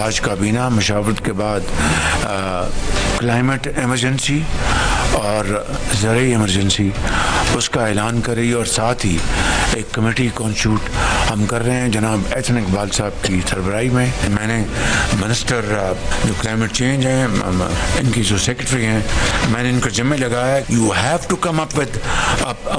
आज काबीना मशावरत के बाद क्लाइमेट इमरजेंसी और ज़रूरी इमरजेंसी उसका ऐलान कर रही है और साथ ही एक कमेटी कॉन्स्टिट्यूट हम कर रहे हैं जनाब एहसन इकबाल साहब की सरबराही में। मैंने मिनिस्टर जो क्लाइमेट चेंज हैं इनकी जो सेक्रेटरी हैं मैंने इनको जिम्मे लगाया you have to come up with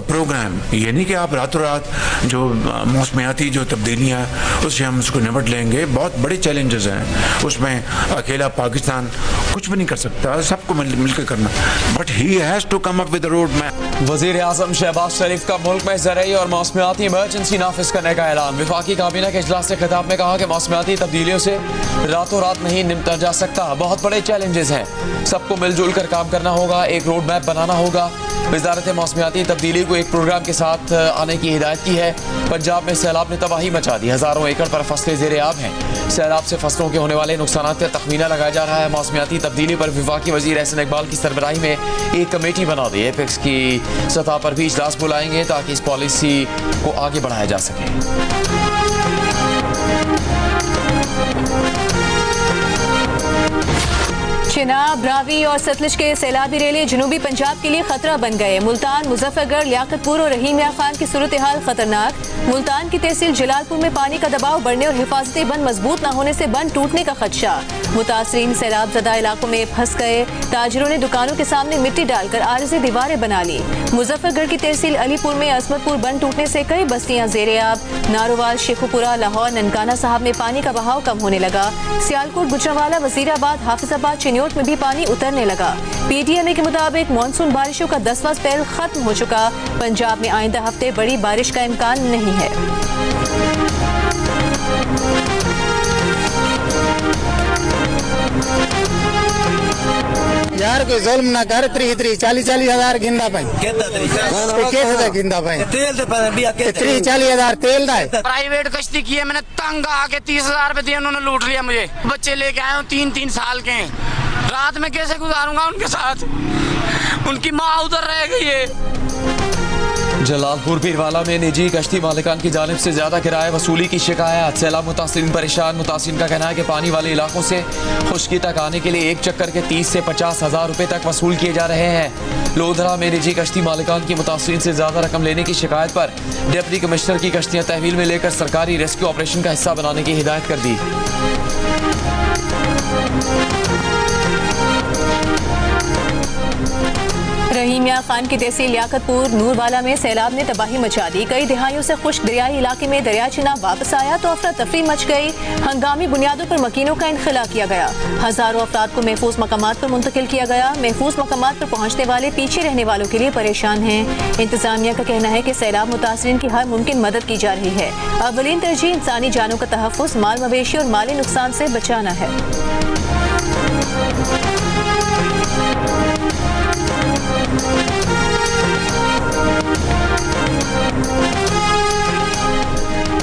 programme. ये नहीं कि आप रातों रात जो मौसमियाती जो तब्दीलियाँ उससे हम उसको निपट लेंगे। बहुत बड़े चैलेंजेस हैं उसमें अकेला पाकिस्तान कुछ भी नहीं कर सकता, सबको मिलकर करना। But he has to come up with road map. वज़ीर आज़म शहबाज शरीफ का मुल्क में ज़रूरी और मौसमियाती इमरजेंसी नाफिज करने का ऐलान। वफाकी काबीना के इजलास से खिताब में कहा कि मौसमियाती तब्दीलियों से रातों रात नहीं निपटा जा सकता, बहुत बड़े चैलेंजेस हैं, सबको मिलजुल कर काम करना होगा, एक रोड मैप बनाना होगा। वजारत मौसमियाती तब्दीली को एक प्रोग्राम के साथ आने की हिदायत की है। पंजाब में सैलाब ने तबाही मचा दी, हज़ारों एकड़ पर फसलें ज़ेरे आब हैं। सैलाब से फसलों के होने वाले नुकसान का तखमीना लगाया जा रहा है। मौसमियाती तब्दीली पर वफाकी वज़ीर एहसन इकबाल की सरबराही में एक कमेटी बना दी है। एपेक्स की सतह पर भी इजलास बुलाएंगे ताकि इस पॉलिसी को आगे बढ़ाया जा सके। चिनाब, रावी और सतलुज के सैलाबी रेले जनूबी पंजाब के लिए खतरा बन गए। मुल्तान, मुजफ्फरगढ़, लियाकतपुर और रहीमिया खान की सूरत हाल खतरनाक। मुल्तान की तहसील जलालपुर में पानी का दबाव बढ़ने और हिफाजती बंद मजबूत न होने से बंद टूटने का खदशा। मुतासरीन सैलाब ज़दा इलाकों में फंस गए। ताजिरों ने दुकानों के सामने मिट्टी डालकर आरज़ी दीवारें बना ली। मुजफ्फरगढ़ की तहसील अलीपुर में असमतपुर बंद टूटने से कई बस्तियां ज़ेरे आब। नारोवाल, शेखुपुरा, लाहौर, ननकाना साहब में पानी का बहाव कम होने लगा। सियालकोट, गुजरांवाला, वजीराबाद, हाफिजाबाद, चिन्योट में भी पानी उतरने लगा। पीटीएमए के मुताबिक मानसून बारिशों का 10वां स्पेल खत्म हो चुका। पंजाब में आइंदा हफ्ते बड़ी बारिश का इम्कान नहीं है। यार कोई जुल्म ना कर। 40 हज़ार गिंदा पाई गिंदा पाई 40 हज़ार तेल दा है। प्राइवेट कश्ती की है मैंने, तंग आके 30,000 रुपए दिए, उन्होंने लूट लिया मुझे। बच्चे लेके आए हूँ 3-3 साल के, रात में कैसे गुजारूंगा उनके साथ? उनकी माँ उधर रह गई है। जलालपुर पीरवाला में निजी कश्ती मालिकान की जानिब से ज्यादा किराया वसूली की शिकायत। सैलाब मुतासिरीन परेशान। मुतासिरीन का कहना है कि पानी वाले इलाकों से खुश्की तक आने के लिए एक चक्कर के 30 से 50 हज़ार रुपए तक वसूल किए जा रहे हैं। लोधरा में निजी कश्ती मालिकान की मुतासिरीन से ज्यादा रकम लेने की शिकायत पर डिप्टी कमिश्नर की कश्तियां तहवील में लेकर सरकारी रेस्क्यू ऑपरेशन का हिस्सा बनाने की हिदायत कर दी। रहीमिया खान की तहसील लियाकतपुर नूरवाला में सैलाब ने तबाही मचा दी। कई दिहाइयों से खुश्क दरियाई इलाके में दरिया चिनाब वापस आया तो अफरा तफरी मच गई। हंगामी बुनियादों पर मकीनों का इनखला किया गया। हजारों अफराद को महफूज मकामात पर मुंतकिल किया गया। महफूज मकामात पर पहुंचने वाले पीछे रहने वालों के लिए परेशान हैं। इंतजामिया का कहना है कि सैलाब मुतासरीन की हर मुमकिन मदद की जा रही है। अवलीन तरजीह इंसानी जानों का तहफ़्फ़ुज़, माल मवेशी और माली नुकसान से बचाना है।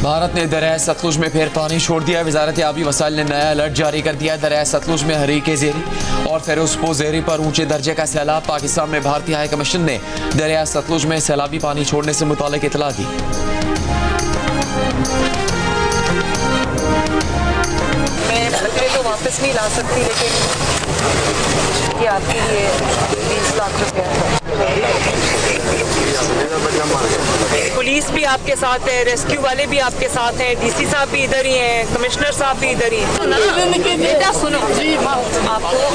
भारत ने दरिया सतलुज में फिर पानी छोड़ दिया। वजारत आबी वसाइल ने नया अलर्ट जारी कर दिया। दरिया सतलुज में हरीके ज़ेरी और फेरोजपो ज़ेरी पर ऊंचे दर्जे का सैलाब। पाकिस्तान में भारतीय हाई कमीशन ने दरिया सतलुज में सैलाबी पानी छोड़ने से मुतालिक इतला दी। मैं तो वापस नहीं ला सकती, लेकिन ये आपके लिए 20 लाख रुपया। पुलिस भी आपके साथ है, रेस्क्यू वाले भी आपके साथ हैं, डीसी साहब भी इधर ही हैं, कमिश्नर साहब भी इधर ही हैं। बेटा सुनो, आपको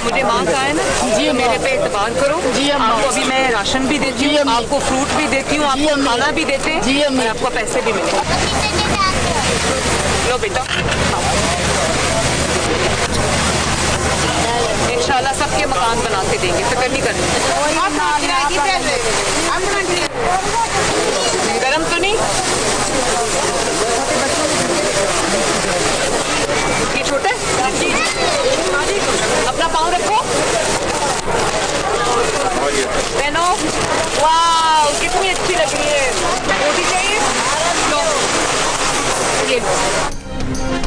मुझे मांग का है ना जी, मेरे पे एतबार करो जी। आपको अभी मैं राशन भी देती हूँ, आपको फ्रूट भी देती हूँ, आपको खाना भी देते हैं जी, और आपको पैसे भी मिलेंगे। लो बेटा, इंशाल्लाह सबके मकान बना के देंगे, फिक्र नहीं करनी। गरम तो नहीं? ये छोटे अपना पाँव रखो। बहनों, वाह कितनी अच्छी लग रही है। रोटी चाहिए? लो। ये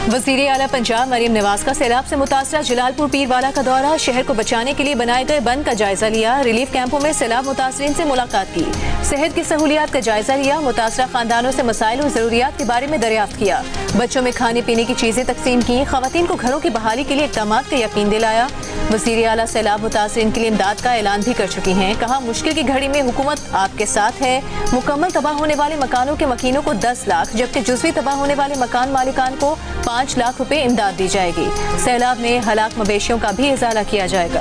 वज़ीर आला पंजाब मरीम नवाज का सैलाब से मुतासरा जलालपुर पीरवाला का दौरा, शहर को बचाने के लिए बनाए गए बंद का जायजा लिया, रिलीफ कैंपों में सैलाब मुतासरीन से मुलाकात की, सेहत की सहूलियात का जायजा लिया, मुतासरा खानदानों से मसाइल और जरूरियात के बारे में दरियाफ्त किया, बच्चों में खाने पीने की चीजें तकसीम की, खवातीन को घरों की बहाली के लिए इक़दाम का यकीन दिलाया। वज़ीर आला सैलाब मुतासरीन के लिए इमदाद का ऐलान भी कर चुकी हैं। कहा, मुश्किल की घड़ी में हुकूमत आपके साथ है। मुकम्मल तबाह होने वाले मकानों के मकीनों को 10 लाख, जबकि जुज़वी तबाह होने वाले मकान मालिकान को 5 लाख रुपए इमदाद दी जाएगी। सैलाब में हलाक मवेशियों का भी इजाला किया जाएगा।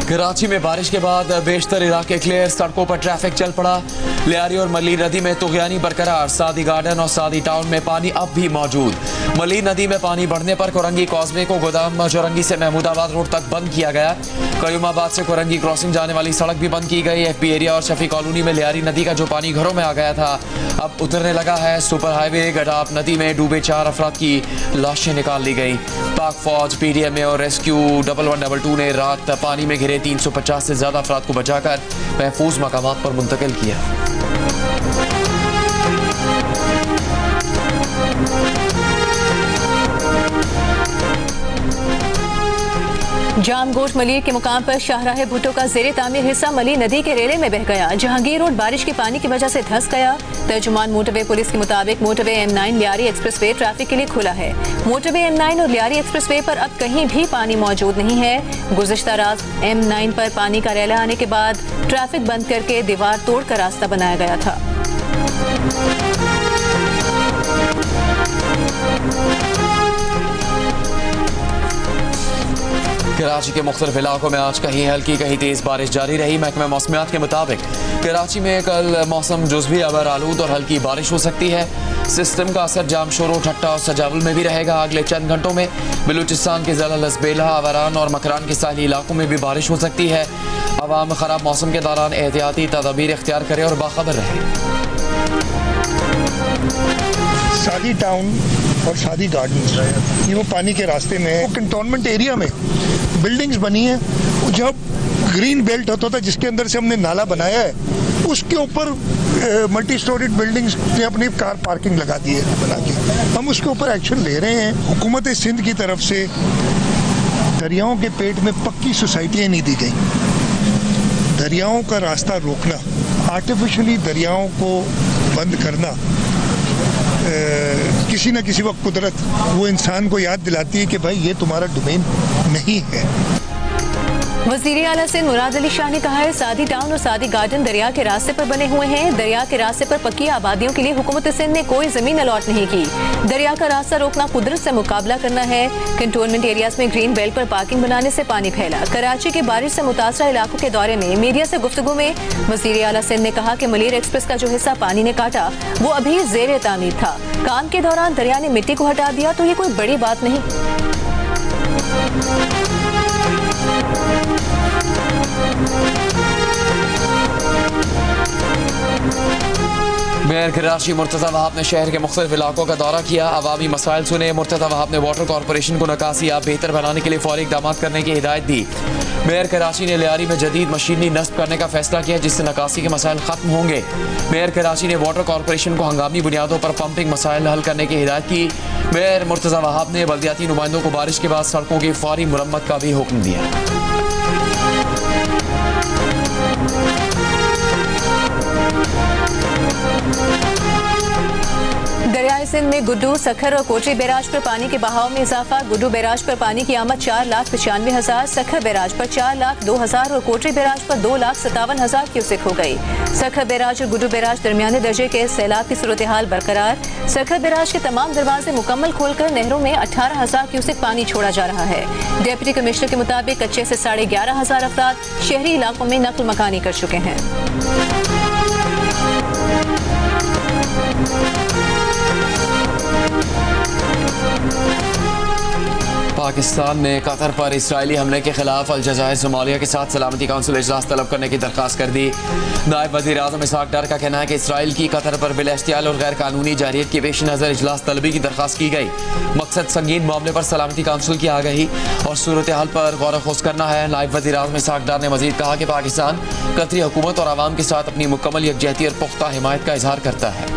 कराची में बारिश के बाद बेशतर इलाके क्लियर, सड़कों पर ट्रैफिक चल पड़ा। लियारी और मली नदी में तुगयानी बरकरार, सादी गार्डन और सादी टाउन में पानी अब भी मौजूद। मली नदी में पानी बढ़ने पर कोरंगी कॉजवे को गोदाम चौरंगी से महमूदाबाद रोड तक बंद किया गया। कयूमाबाद से कोरंगी क्रॉसिंग जाने वाली सड़क भी बंद की गई। FP एरिया और शफी कॉलोनी में लियारी नदी का जो पानी घरों में आ गया था अब उतरने लगा है। सुपर हाईवे गडाप नदी में डूबे 4 अफराद की लाशें निकाल ली गई। पाक फौज, PDMA और रेस्क्यू 1112 ने रात पानी में घिरे 350 से ज्यादा अफराद को बचाकर महफूज मकामात पर मुंतकिल किया। जामगोट मलिर के मुकाम पर शाहराह भुट्टो का जेर तामीर हिस्सा मली नदी के रेले में बह गया। जहांगीर रोड बारिश के पानी की वजह से धंस गया। तर्जुमान मोटरवे पुलिस के मुताबिक motorway M9 Lyari expressway traffic के लिए खुला है। मोटरवे M9 और लियारी एक्सप्रेसवे पर अब कहीं भी पानी मौजूद नहीं है। गुज़िश्ता रात M9 पर पानी का रेला आने के बाद ट्रैफिक बंद करके दीवार तोड़कर रास्ता बनाया गया था। कराची के मुख्तलिफ इलाकों में आज कहीं हल्की कहीं तेज बारिश जारी रही। महकमा मौसमियात के मुताबिक कराची में कल मौसम जुज़वी अबर आलूद और हल्की बारिश हो सकती है। सिस्टम का असर जामशोरो, ठट्टा और सजावल में भी रहेगा। अगले चंद घंटों में बलूचिस्तान के ज़िला लसबेला, आवारान और मकरान के साहिली इलाकों में भी बारिश हो सकती है। अवाम खराब मौसम के दौरान एहतियाती तदाबीर इख्तियार करें और बाखबर रहें। सादी टाउन और सादी गार्डन ये वो पानी के रास्ते में है। कंटोनमेंट एरिया में बिल्डिंग्स बनी है। जब ग्रीन बेल्ट होता था जिसके अंदर से हमने नाला बनाया है, उसके ऊपर मल्टी स्टोरीड बिल्डिंग्स ने अपनी कार पार्किंग लगा दी है बना के। हम उसके ऊपर एक्शन ले रहे हैं। हुकूमत सिंध की तरफ से दरियाओं के पेट में पक्की सोसाइटियाँ नहीं दी गई। दरियाओं का रास्ता रोकना, आर्टिफिशियली दरियाओं को बंद करना, किसी न किसी वक्त कुदरत वो इंसान को याद दिलाती है कि भाई ये तुम्हारा डोमेन नहीं है। वज़ीर आला सिंध मुराद अली शाह ने कहा है, सादी टाउन और सादी गार्डन दरिया के रास्ते पर बने हुए हैं। दरिया के रास्ते पर पक्की आबादियों के लिए हुकूमत सिंध ने कोई जमीन अलॉट नहीं की। दरिया का रास्ता रोकना कुदरत से मुकाबला करना है। कंटोनमेंट एरियाज में ग्रीन बेल्ट पर पार्किंग बनाने से पानी फैला। कराची के बारिश से मुतासरा इलाकों के दौरे में मीडिया से गुफ्तगू में वज़ीर आला सिंध ने कहा कि मलीर एक्सप्रेस का जो हिस्सा पानी ने काटा वो अभी जेर तामीर था। काम के दौरान दरिया ने मिट्टी को हटा दिया तो ये कोई बड़ी बात नहीं। मेयर कराची मुर्तज़ा वहाब ने शहर के मुख्तलिफ इलाकों का दौरा किया, अवामी मसाइल सुने। मुर्तज़ा वहाब ने वाटर कॉरपोरेशन को निकासियाब बेहतर बनाने के लिए फौरी इक़दाम करने की हिदायत दी। मेयर कराची ने लियारी में जदीद मशीनरी नस्ब करने का फैसला किया जिससे निकासी के मसाइल खत्म होंगे। मेयर कराची ने वाटर कॉरपोरेशन को हंगामी बुनियादों पर पंपिंग मसाइल हल करने की हिदायत की। मेयर मुर्तज़ा वहाब ने बल्दियाती नुमाइंदों को बारिश के बाद सड़कों की फौरी मुरम्मत का भी हुक्म दिया। दरियाए सिंध में गुड्डू, सखर और कोटरी बैराज पर पानी के बहाव में इजाफा। गुड्डू बैराज पर पानी की आमद 4,95,000, सखर बैराज पर 4,02,000 और कोटरी बैराज पर 2,57,000 क्यूसेक हो गई। सखर बैराज और गुड्डू बैराज दरमियाने दर्जे के सैलाब की सूरत हाल बरकरार। सखर बैराज के तमाम दरवाजे मुकम्मल खोलकर नहरों में 18,000 क्यूसेक पानी छोड़ा जा रहा है। डिप्टी कमिश्नर के मुताबिक कच्चे से 11,500 अफराद शहरी इलाकों में नकल मकानी कर चुके हैं। पाकिस्तान ने कतर पर इसराइली हमले के खिलाफ अलजज़ायर सोमालिया के साथ सलामती काउंसिल इजलास तलब करने की दरख्वास्त कर दी। नायब वज़ीर आज़म इसहाक डार का कहना है कि इसराइल की कतर पर बिलाश्तियाल और गैर कानूनी जारियत के पेश नज़र इजलास तलबी की दरख्वास्त की गई। मकसद संगीन मामले पर सलामती काउंसिल की आगाही और सूरत हाल पर गौर खोज करना है। नायब वज़ीर आज़म इसहाक डार ने मज़ीद कहा कि पाकिस्तान कतरी हुकूमत और आवाम के साथ अपनी मुकम्मल यकजहती और पुख्ता हिमायत का इजहार करता है।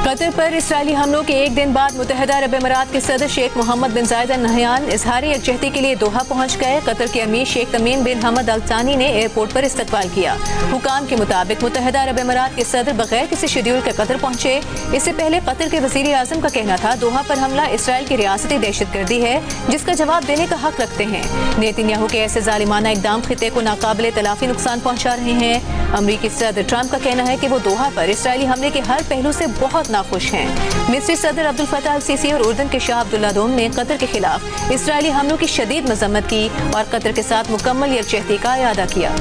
कतर पर इसराइली हमलों के एक दिन बाद मुत्तहिदा अरब अमीरात के सदर शेख मोहम्मद बिन जायद अल नहयान इजहार यकजहती के लिए दोहा पहुंच गए। कतर के अमीर शेख तमीम बिन हमद अल थानी ने एयरपोर्ट पर इस्तकबाल किया। हुकाम के मुताबिक मुत्तहिदा अरब अमीरात के सदर बगैर किसी शेड्यूल के कतर पहुंचे। इससे पहले कतर के वजीर आजम का कहना था दोहा पर हमला इसराइल की रियासती दहशतगर्दी है जिसका जवाब देने का हक रखते हैं। नेतन्याहू के ऐसे जालिमाना इकदाम खिते को नाकाबिले तलाफी नुकसान पहुंचा रहे हैं। अमरीकी सदर ट्रंप का कहना है कि वो दोहा पर इसराइली हमले के हर पहलू से बहुत नाखुश हैं। मिस्री सदर अब्दुल फताह अल सीसी और उर्दन के शाह अब्दुल्ला दोम ने कतर के खिलाफ इसराइली हमलों की शदीद मजम्मत की और कतर के साथ मुकम्मल यकजहती का इरादा किया।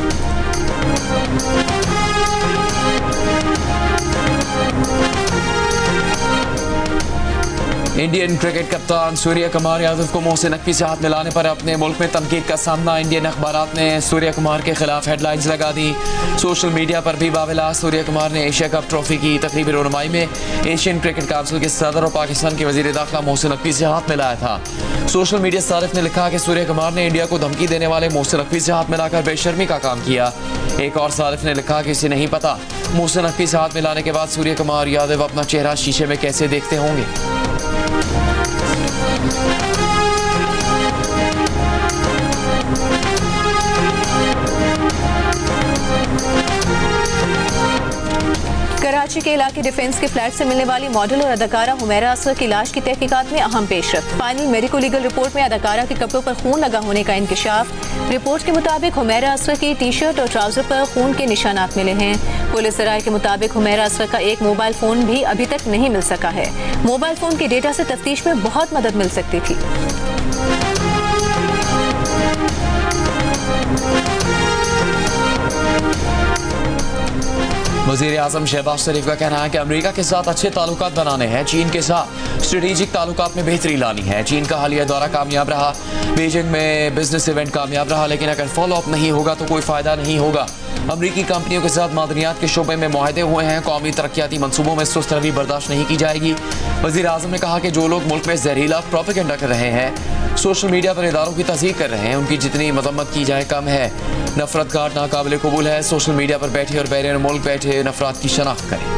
इंडियन क्रिकेट कप्तान सूर्य कुमार यादव को मोहसिन नकवी से हाथ मिलाने पर अपने मुल्क में तनकीद का सामना। इंडियन अखबारात ने सूर्य कुमार के खिलाफ हेडलाइंस लगा दी। सोशल मीडिया पर भी बाविला सूर्य कुमार ने एशिया कप ट्रॉफी की तकरीबी रहनुमाई में एशियन क्रिकेट काउंसिल के सदर और पाकिस्तान के वजीर दाखिला मोहसिन नकवी से हाथ मिलाया था। सोशल मीडिया सारिफ ने लिखा कि सूर्य कुमार ने इंडिया को धमकी देने वाले मोहसिन नकवी से हाथ मिलाकर बेशर्मी का काम किया। एक और सारिफ ने लिखा कि इसे नहीं पता मोहसिन नकवी से हाथ मिलाने के बाद सूर्य कुमार यादव अपना चेहरा शीशे में कैसे देखते होंगे। कराची के इलाके डिफेंस के फ्लैट से मिलने वाली मॉडल और अदाकारा हुमैरा असगर की लाश की तहकीकात में अहम पेशरफ्त। फाइनल मेडिको लीगल रिपोर्ट में अदाकारा के कपड़ों पर खून लगा होने का इंकशाफ। रिपोर्ट के मुताबिक हुमैरा असगर की टी शर्ट और ट्राउजर पर खून के निशानात मिले हैं। पुलिस ज़राए के मुताबिक हुमैरा असगर का एक मोबाइल फोन भी अभी तक नहीं मिल सका है। मोबाइल फोन के डेटा से तफ्तीश में बहुत मदद मिल सकती थी। वज़ीर आज़म शहबाज शरीफ का कहना है कि अमेरिका के साथ अच्छे ताल्लुकात बनाने हैं। चीन के साथ स्ट्रेटेजिक ताल्लुकात में बेहतरी लानी है। चीन का हालिया दौरा कामयाब रहा। बीजिंग में बिजनेस इवेंट कामयाब रहा, लेकिन अगर फॉलो अप नहीं होगा तो कोई फ़ायदा नहीं होगा। अमरीकी कंपनियों के साथ मादनियात के शोबे में मुआहदे हुए हैं। कौमी तरक्याती मनसूबों में सुस्त रवि बर्दाश्त नहीं की जाएगी। वज़ीर आज़म ने कहा कि जो लोग मुल्क में जहरीला प्रोपेगेंडा कर रहे हैं, सोशल मीडिया पर इदारों की तस्दीक कर रहे हैं, उनकी जितनी मजम्मत की जाए कम है। नफरत काट नाकाबिले कबूल है। सोशल मीडिया पर बैठे और बैरून मुल्क बैठे नफरत की शनाख्त करें।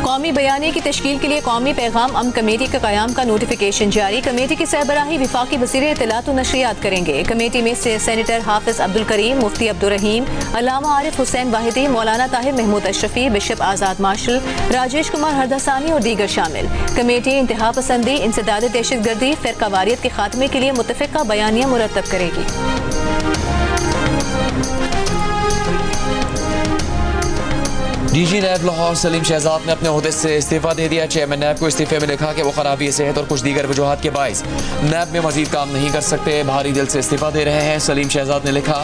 कौमी बयानी की तश्कील के लिए कौमी पैगाम अमन कमेटी के क़याम का नोटिफिकेशन जारी। कमेटी की सरबराही वफाकी वज़ीर इत्तलात व नशरियात करेंगे। कमेटी में से सेनेटर हाफिज अब्दुल करीम, मुफ्ती अब्दुल रहीम, अल्लामा आरिफ हुसैन वाहिदी, मौलाना ताहिर महमूद अशरफी, बिशप आज़ाद मार्शल, राजेश कुमार हरदासानी और दीगर शामिल। कमेटी इंतहा पसंदी, इंसदाद दहशतगर्दी, फ़िरकावारियत के खात्मे के लिए मुतफ़िक़ा बयानिया मुरतब करेगी। डीजी नैब लाहौर सलीम शहजाद ने अपने ओहदे से इस्तीफा दे दिया। चेयरमैन नैब को इस्तीफे में लिखा कि वो खराबी सेहत और कुछ दीगर वजूहात के बाइस नैब में मजीद काम नहीं कर सकते, भारी दिल से इस्तीफा दे रहे हैं। सलीम शहजाद ने लिखा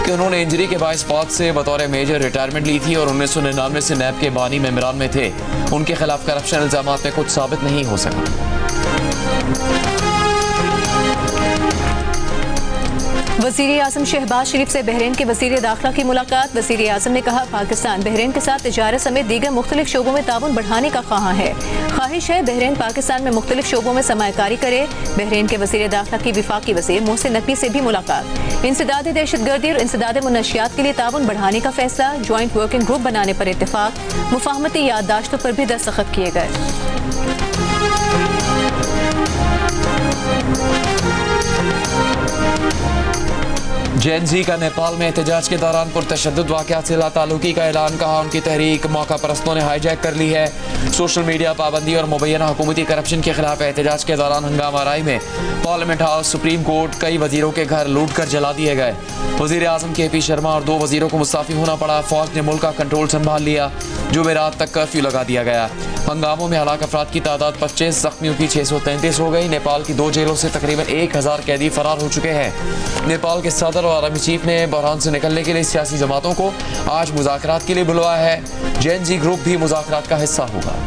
कि उन्होंने इंजरी के बाइस फौज से बतौर मेजर रिटायरमेंट ली थी और 1999 से नैब के बानी मेंबरान में थे। उनके खिलाफ करप्शन इल्जामात में कुछ साबित नहीं हो सका। वज़ीर आज़म शहबाज शरीफ से बहरीन के वज़ीर दाखिला की मुलाकात। वज़ीर आज़म ने कहा पाकिस्तान बहरीन के साथ तिजारत समेत दीगर मुख्तलिफ शोबों में ताउन बढ़ाने का ख्वाहां है। ख्वाहिश है बहरीन पाकिस्तान में मुख्तलिफ शोबों में सरमायाकारी करे। बहरीन के वज़ीर दाखिला की वफाकी वज़ीर मोहसिन नकवी से भी मुलाकात। इंसदाद दहशतगर्दी और इंसदाद मुनशियात के लिए ताउन बढ़ाने का फैसला। ज्वाइंट वर्किंग ग्रुप बनाने पर इत्तेफाक। मुफाहमती याददाश्तों पर भी दस्तखत किए गए। जेएनजी का नेपाल में एहतजाज के दौरान पुरतशद्दुद वाक़यात से लाताल्लुकी का ऐलान, कहा उनकी तहरीक मौका परस्तों ने हाईजैक कर ली है। सोशल मीडिया पाबंदी और मुबैना हुकूमती करप्शन के खिलाफ एहतजाज के दौरान हंगामा आराई में पार्लियामेंट हाउस, सुप्रीम कोर्ट, कई वजीरों के घर लूट कर जला दिए गए। वजीर आजम KP शर्मा और 2 वजीरों को मुस्ताफी होना पड़ा। फौज ने मुल्क का कंट्रोल संभाल लिया। जुमेरात तक कर्फ्यू लगा दिया गया। हंगामों में हलाक अफराद की तादाद 25, जख्मियों की 633 हो गई। नेपाल की 2 जेलों से तकरीबन 1000 कैदी फरार हो चुके हैं। नेपाल के सदर और आर्मी चीफ ने बहरान से निकलने के लिए सियासी जमातों को आज मुज़ाकरात के लिए बुलवाया है। जेएनजी ग्रुप भी मुज़ाकरात का हिस्सा होगा।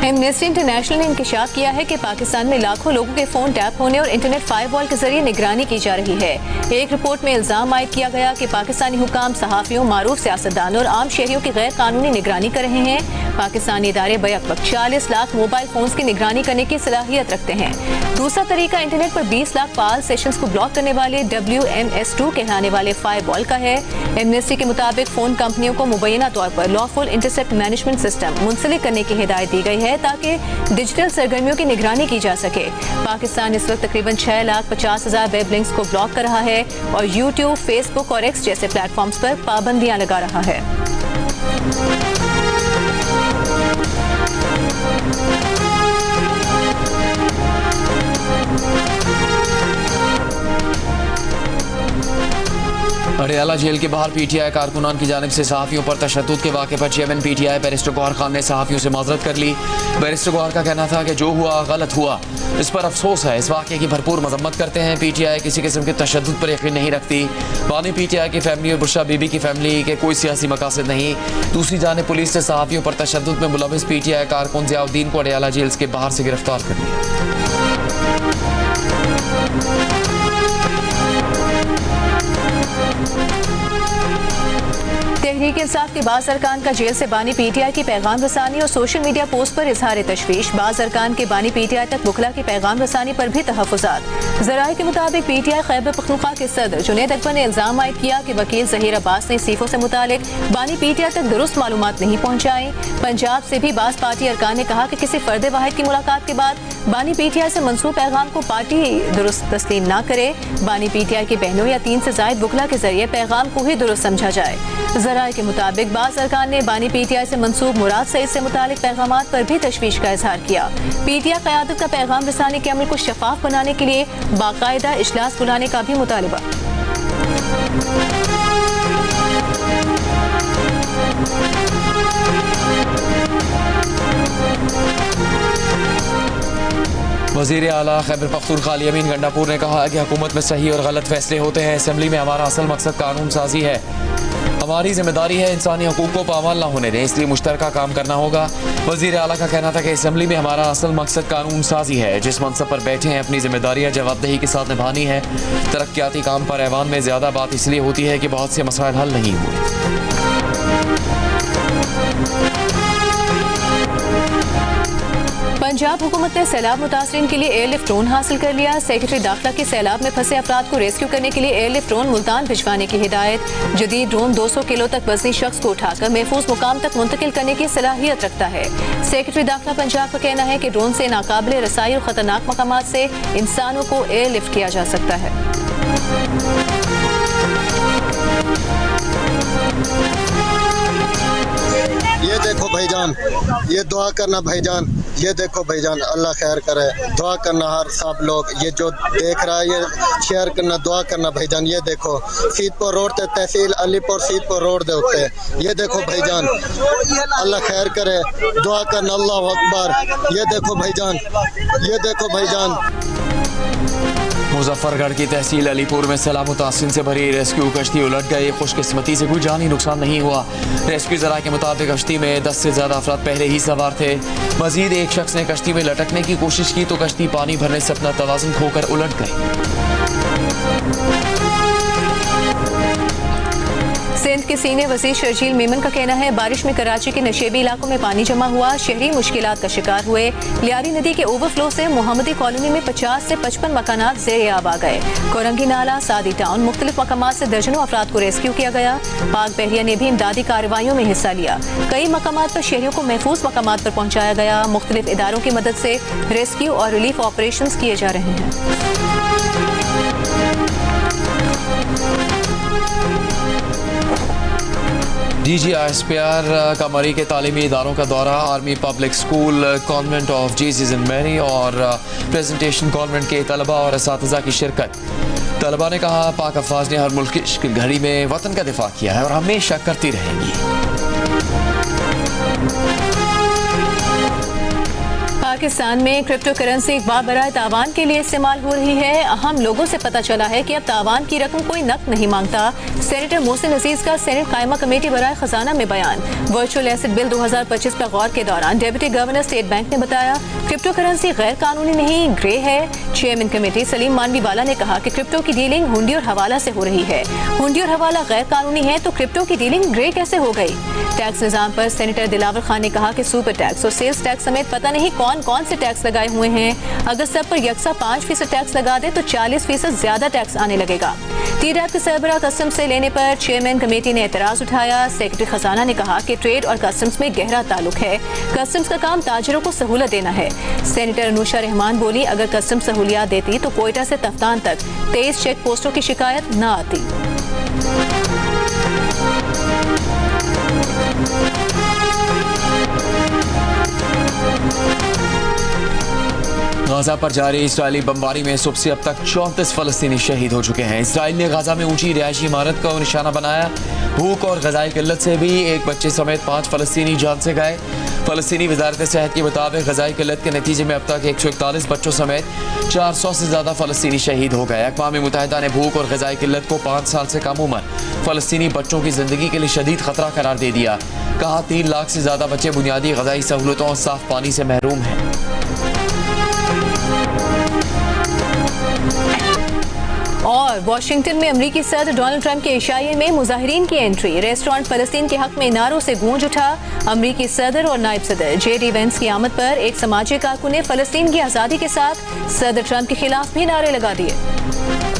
एमनेस्टी इंटरनेशनल ने इंकशाफ किया है कि पाकिस्तान में लाखों लोगों के फोन टैप होने और इंटरनेट फायरवॉल के जरिए निगरानी की जा रही है। एक रिपोर्ट में इल्जाम आयद किया गया कि पाकिस्तानी हुकाम, सहाफियों, मारूफ सियासतदानों और आम शहरियों की गैर कानूनी निगरानी कर रहे हैं। पाकिस्तानी इदारे बैक वक्त 40 लाख मोबाइल फोन की निगरानी करने की सलाहियत रखते हैं। दूसरा तरीका इंटरनेट पर 20 लाख फाल सेशंस को ब्लॉक करने वाले WMS2 कहलाने वाले फायरवॉल का है। एमनेस्टी के मुताबिक फोन कंपनियों को मुबैना तौर पर लॉफुल इंटरसेप्ट मैनेजमेंट सिस्टम मुंसलिक करने की हिदायत दी गई है ताकि डिजिटल सरगर्मियों की निगरानी की जा सके। पाकिस्तान इस वक्त तकरीबन 6,50,000 वेब लिंक्स को ब्लॉक कर रहा है और यूट्यूब, फेसबुक और X जैसे प्लेटफॉर्म्स पर पाबंदियां लगा रहा है। अडयाला जेल के बाहर PTI कारकुनान की जानिब से सहाफियों पर तशद्दुद के वाक़े पर chairman PTI barrister Gohar Khan ने सहाफियों से माजरत कर ली। बैरिस्टर गौहर का कहना था कि जो हुआ गलत हुआ, इस पर अफसोस है। इस वाक़े की भरपूर मजम्मत करते हैं। PTI किसी किस्म के तशद्दुद पर यकीन नहीं रखती। बानी PTI की फैमिली और बुशरा बीबी की फैमिली के कोई सियासी मकासद नहीं। दूसरी जानिब पुलिस ने सहाफियों पर तशद्दुद में मुलविस PTI कारकुन ज़ियाउद्दीन को अडयाला जेल के बाहर से गिरफ्तार कर लिया। तहरीक इंसाफ के बाज़ अरकान का जेल से बानी PTI की पैगाम रसानी और सोशल मीडिया पोस्ट पर इजहार तशवीश। बाज़ अरकान के बानी PTI तक बुखला की पैगाम रसानी पर भी तहफ़्फ़ुज़ात। ज़राए के मुताबिक PTI खैबर पख्तूनख्वा के सदर जुनैद अकबर ने इल्ज़ाम आयद किया कि वकील ज़हीर अब्बास ने इस्तीफ़ों से मुतालिक बानी PTI तक दुरुस्त मालूमात नहीं पहुँचाई। पंजाब से भी बाज़ पार्टी अरकान ने कहा कि किसी फ़र्द वाहिद की मुलाकात के बाद बानी PTI से मंसूब पैगाम को पार्टी दुरुस्त तस्लीम न करे। बानी PTI की बहनों या 3 से ज़ायद बुखला के जरिए पैगाम को ही दुरुस्त समझा जाए। ज़राए के मुताबिक बाज़ अरकान ने बानी PTI से मंसूब मुराद सईद से मुतालिक पैगामात पर भी तशवीश का इजहार किया। PTI क़यादत का पैगाम रसानी के अमल को शफाफ बनाने के लिए बाकायदा इजलास बुलाने का भी मुतालिबा। वज़ीर आला खैबर पख्तूनख्वा अमीन गंडापुर ने कहा कि हुकूमत में सही और गलत फैसले होते हैं। असेंबली में हमारा असल मकसद कानून साजी है। हमारी जिम्मेदारी है इंसानी हकूक़ को पामाल न होने दें, इसलिए मुश्तरका काम करना होगा। वज़ीर आला का कहना था कि असेंबली में हमारा असल मकसद कानून साजी है। जिस मनसब पर बैठे हैं अपनी जिम्मेदारियाँ जवाबदेही के साथ निभानी है। तरक्याती काम पर ऐवान में ज़्यादा बात इसलिए होती है कि बहुत से मसाइल हल नहीं हुए। पंजाब हुकूमत ने सैलाब मुतासरीन के लिए एयरलिफ्ट ड्रोन हासिल कर लिया। सेक्रेटरी दाखिला की सैलाब में फंसे अफराद को रेस्क्यू करने के लिए एयरलिफ्ट ड्रोन मुल्तान भिजवाने की हिदायत। जदीद ड्रोन 200 किलो तक वजनी शख्स को उठाकर महफूज मुकाम तक मुंतकिल करने की सलाहियत रखता है। सेक्रेटरी दाखिला पंजाब का कहना है कि ड्रोन से नाकाबिले रसाई और खतरनाक मकामात से इंसानों को एयरलिफ्ट किया जा सकता है। ये देखो भाईजान, ये दुआ करना भाईजान, ये देखो भाईजान, अल्लाह खैर करे। दुआ करना हर सब लोग, ये जो देख रहा है ये शेयर करना, दुआ करना भाईजान। ये देखो सीतपुर रोड ते तहसील अलीपुर सीतपुर रोड दे उत्ते, ये देखो भाईजान, अल्लाह खैर करे। दुआ करना, अल्लाह अकबर। ये देखो भाईजान, ये देखो भाईजान। मुजफ्फरगढ़ की तहसील अलीपुर में सैलाब मुतासिन से भरी रेस्क्यू कश्ती उलट गई। खुशकिस्मती से कोई जानी नुकसान नहीं हुआ। रेस्क्यू जरा के मुताबिक कश्ती में 10 से ज्यादा अफराद पहले ही सवार थे। मजीद एक शख्स ने कश्ती में लटकने की कोशिश की तो कश्ती पानी भरने से अपना तवाज़ुन खोकर उलट गई। सिंध के सीनियर वजीर शर्जील मेमन का कहना है बारिश में कराची के नशेबी इलाकों में पानी जमा हुआ, शहरी मुश्किलात का शिकार हुए। लियारी नदी के ओवरफ्लो से मोहम्मदी कॉलोनी में 50 से 55 मकानात ज़ेर आब आ गए। कोरंगी नाला, सादी टाउन, मुख्तलिफ मकामात से दर्जनों अफराद को रेस्क्यू किया गया। पाक बहरिया ने भी इमदादी कार्रवाइयों में हिस्सा लिया। कई मकामात पर शहरियों को महफूज मकामात पर पहुंचाया गया। मुख्तलिफ इदारों की मदद से रेस्क्यू और रिलीफ ऑपरेशंस किए जा रहे हैं। DGISPR का मरी के तालीमी इदारों का दौरा, army public school, convent of Jesus and Mary और प्रेजेंटेशन कॉन्वेंट के तलबा और असातिज़ा की शिरकत। तलबा ने कहा पाक अफवाज ने हर मुल्क की मुश्किल घड़ी में वतन का दिफा किया है और हमेशा करती रहेंगी। पाकिस्तान में क्रिप्टो करेंसी एक बाबराए तावान के लिए इस्तेमाल हो रही है। अहम लोगों से पता चला है कि अब तावान की रकम कोई नकद नहीं मांगता। सेनेटर मोहसिन अजीज का सेनेट कायमा कमेटी बराए खजाना में बयान। वर्चुअल एसेट बिल 2025 पर गौर के दौरान डिप्टी गवर्नर स्टेट बैंक ने बताया क्रिप्टो करेंसी गैर कानूनी नहीं, ग्रे है। चेयरमैन कमेटी सलीम मानवी वाला ने कहा कि क्रिप्टो की डीलिंग हुंडी और हवाला से हो रही है। हुंडी और हवाला गैर कानूनी है तो क्रिप्टो की डीलिंग ग्रे कैसे हो गई? टैक्स निजाम पर सेनेटर दिलावर खान ने कहा कि सुपर टैक्स और सेल्स टैक्स समेत पता नहीं कौन कौन से टैक्स लगाए हुए हैं। अगर सब पर यकसा 5% टैक्स लगा दे तो 40% ज्यादा टैक्स आने लगेगा। टीडैप के सरबराह कस्टम से लेने पर चेयरमैन कमेटी ने एतराज उठाया। सेक्रेटरी खजाना ने कहा कि ट्रेड और कस्टम्स में गहरा ताल्लुक है। कस्टम्स का काम ताजरों को सहूलत देना है। सेनेटर अनुषा रहमान बोली अगर कस्टम सहूलियात देती तो कोयटा से तफ्तान तक 23 चेक पोस्टों की शिकायत न आती। गाजा पर जारी इजरायली बमबारी में सुबह से अब तक 34 फलस्तीनी शहीद हो चुके हैं। इसराइल ने गाजा में ऊंची रिहायशी इमारत को निशाना बनाया। भूख और ग़िज़ाई किल्लत से भी एक बच्चे समेत 5 फलस्तीनी जान से गए। फलस्तीनी वजारत सेहत के मुताबिक ग़िज़ाई किल्लत के नतीजे में अब तक 141 बच्चों समेत 400 से ज़्यादा फलस्तीनी शहीद हो गए। अक़वाम मुत्तहिदा ने भूख और ग़िज़ाई किल्लत को 5 साल से कम उम्र फलस्तीनी बच्चों की ज़िंदगी के लिए शदीद खतरा करार दे दिया। कहा 3 लाख से ज़्यादा बच्चे बुनियादी ग़िज़ाई सहूलतों और साफ पानी से महरूम हैं। और वाशिंगटन में अमरीकी सदर डोनाल्ड ट्रंप के इशारे में मुजाहिरीन की एंट्री। रेस्टोरेंट फलस्तीन के हक में नारों से गूंज उठा। अमरीकी सदर और नायब सदर JD वेंस की आमद पर एक समाजी कारकुन ने फलस्तीन की आज़ादी के साथ सदर ट्रंप के खिलाफ भी नारे लगा दिए।